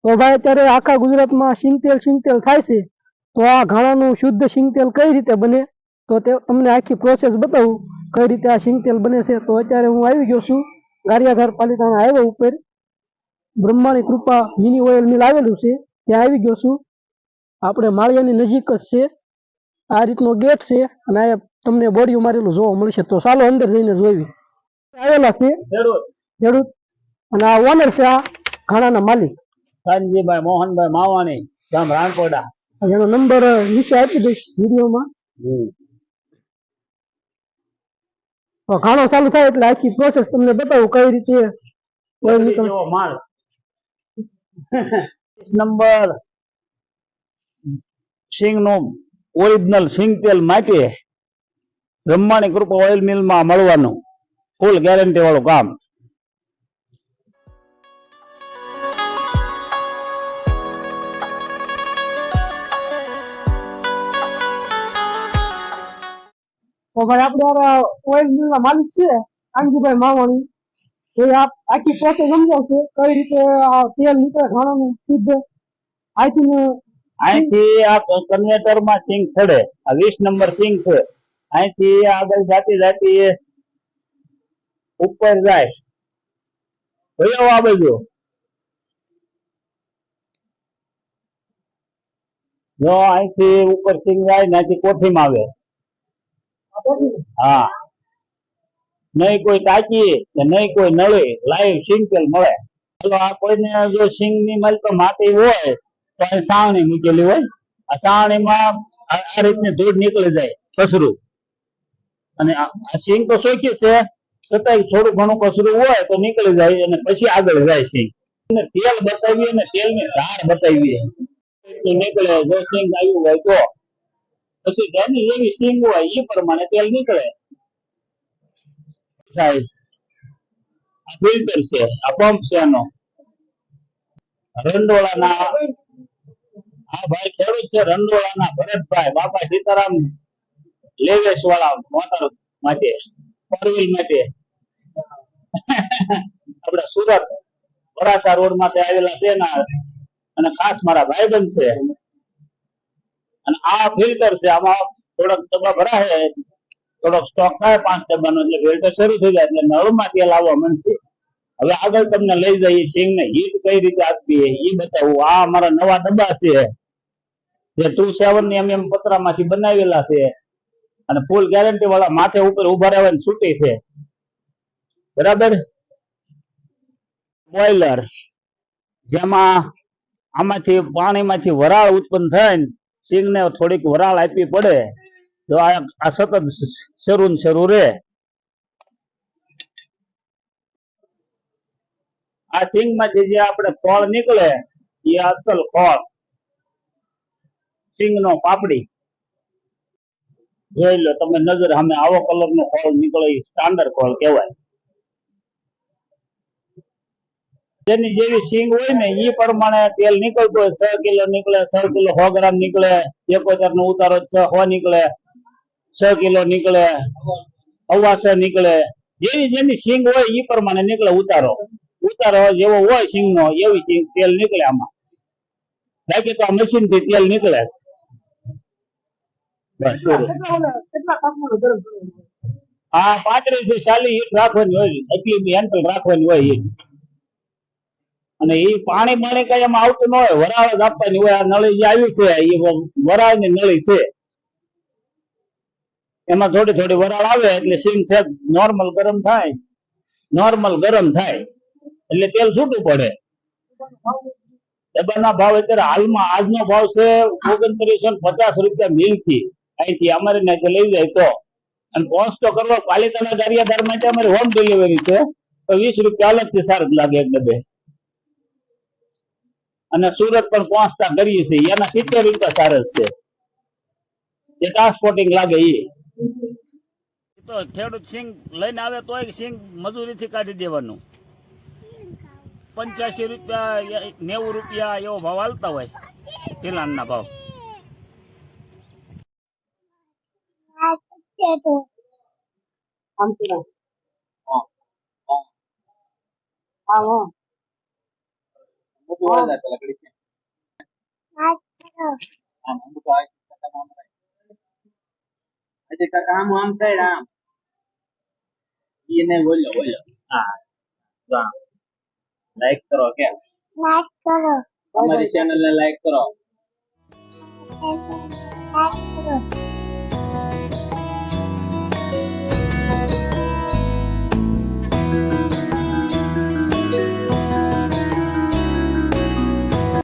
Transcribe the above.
તો ભાઈ અત્યારે આખા ગુજરાતમાં સિંગતેલ થાય છે, તો આ ઘાણાનું શુદ્ધ સિંગતેલ કઈ રીતે બને, તો તે તમને આખી પ્રોસેસ બતાવું કઈ રીતે આ સિંગતેલ બને છે। તો અત્યારે હું આવી ગયો છું ગારિયાધાર પાલિતાણા હાઈવે ઉપર, બ્રહ્માની કૃપા મિની ઓઇલ મિલ આવેલું છે ત્યાં આવી ગયો છું। આપણે માળિયાની નજીક જ છે, આ રીતનો ગેટ છે અને આ તમને બોડીયું મારેલું જોવા મળશે। તો ચાલો અંદર જઈને જોઈ આવેલા છે ખેડૂત, અને આ ઓનર છે, આ ઘાણાના માલિક કાનજીભાઈ મોહનભાઈ માવાણી, ગામ રાણપોડા। એનો નંબર નીચે આપી દઈશ વિડીયોમાં। તો ઘાણો ચાલુ થાય એટલે આખી પ્રોસેસ તમને બતાવું કઈ રીતે ઓઇલ નીકળે। માલ નંબર સિંગ નું ઓરિજિનલ સિંગ તેલ માટે બ્રહ્માની કૃપા ઓઇલ મિલ માં મળવાનું, ફૂલ ગેરંટી વાળું કામ। તો ભાઈ આપણે ઓઇલ મિલ ના માલિક છે કાનજીભાઈ માવાણી, એ આખી પ્રોસેસ સમજાવશે કઈ રીતે તેલ નીકળે ઘાણાનું શુદ્ધ। અહીંથી આ કન્વેટર માં સિંગ ચડે, આ 20 નંબર સિંગ છે, અહીંથી આગળ જાતી જાતી ઉપર જાય, કયો આ બાજુ જો અહીંથી ઉપર સિંગ જાય ને અહીંથી કોઠીમાં આવે। હા, નહીં કોઈ ટાંકી કે નહીં કોઈ નળી, લાઈવ સિંગ તેલ મળે। આ કોઈને જો સિંગ ની મલ તો માટી હોય તો અહીં સાવણી મૂકેલી હોય, આ સાવણીમાં આ રીતની ધૂળ નીકળી જાય કચરું, અને આ સિંગ તો સોખી છે છતાંય થોડું ઘણું કચરું હોય તો નીકળી જાય અને પછી આગળ જાય સિંગ। તેલ બતાવીએ ને તેલની ધાર બતાવીએ નીકળે, જો સિંગ આવ્યું હોય તો પછી જેની જેવી સિંગ હોય એ પ્રમાણે તેલ નીકળે। સાહેબ આ ફિલ્ટર છે, આ પંપ છે એનો રંડોળાના, આ ભાઈ ખેડૂત છે રંડોળાના ભરતભાઈ, બાપા સીતારામ લેવેશ વાળા મોટર માટે, ફોરવ્હીલ માટે આપણે સુરત વરાસા રોડ માટે આવેલા છે ના, અને ખાસ મારા ભાઈબંધ છે। અને આ ફિલ્ટર છે, આમાં થોડોક ડબ્બા ભરાય, થોડોક સ્ટોક થાય 5 ડબ્બાનો એટલે ફિલ્ટર શરૂ થઈ જાય એટલે નળમાં તેલ આવવા માંડશે। હવે આગળ તમને લઈ જઈએ સિંગ ને હીટ કઈ રીતે આપવી એ બતાવું। આ અમારા નવા ડબ્બા છે જે 27 ની MM પતરામાંથી બનાવેલા છે, અને ફૂલ ગેરંટી વાળા, માથે ઉપર ઉભા રહેવાની છૂટી છે, બરાબર। બોઇલર જેમાં આમાંથી પાણીમાંથી વરાળ ઉત્પન્ન થાય ને સિંગ ને થોડીક વરાળ આપવી પડે તો આ સતત શરૂ ને શરૂ રહે। આ સિંગ માંથી જે આપણે ફળ નીકળે એ અસલ ફળ સિંગ નો પાપડી જોઈ લો તમે નજર સામે, આવો કલર નો ફળ નીકળે એ સ્ટાન્ડર્ડ ફળ કહેવાય। જેની જેવી સિંગ હોય ને એ પ્રમાણે તેલ નીકળતું હોય, 6 કિલો નીકળે, 6 કિલો 100 ગ્રામ નીકળે, 71 નો ઉતારો 6 નીકળે, 6 કિલો નીકળે, 6.25 નીકળે, જેની જેની સિંગ હોય એ પ્રમાણે નીકળે ઉતારો। ઉતારો જેવો હોય સિંગ નો એવી સિંગ તેલ નીકળે આમાં, બાકી તો આ મશીન થી તેલ નીકળે છે। હા, 35 થી 40 હીટ રાખવાની હોય, એટલી એન્ટલ રાખવાની હોય હીટ, અને એ પાણી કઈ એમાં આવતું ન હોય, વરાળ જ આપવાની હોય। આ નળી જે આવી છે એ વરાળ ની નળી છે, એમાં થોડી થોડી વરાળ આવે એટલે સિંગ છે નોર્મલ ગરમ થાય, નોર્મલ ગરમ થાય એટલે તેલ છૂટું પડે। ડબ્બાના ભાવ અત્યારે હાલમાં આજનો ભાવ છે 2950 રૂપિયા મિલ થી, અહીંથી અમારે ત્યાંથી લઈ જાય તો, અને પહોંચતો કરવો પાલિતાણા ગારિયાધાર માટે અમારી હોમ ડિલિવરી છે તો 20 રૂપિયા અલગથી ચાર્જ લાગે એક ડબ્બે, અને સુરત પણ પહોંચતા કરીએ છીએ એના 70 રૂપિયા ચાર્જ છે, જે ટ્રાન્સપોર્ટિંગ લાગે એ તો ખેડૂત સિંગ લઈને આવે તોય સિંગ મજૂરીથી કાઢી દેવાનું। 85 રૂપિયા 90 રૂપિયા એવો ભાવ હાલતા હોય પિલાણના ભાવ। ઓછું વાળા પેલા ઘડી આમ અમુક આ કાકા આમ થાય આજે કાકા આમ થાય આમ એને બોલ્યો હા લાઈક કરો કે અમારી ચેનલ ને લાઈક કરો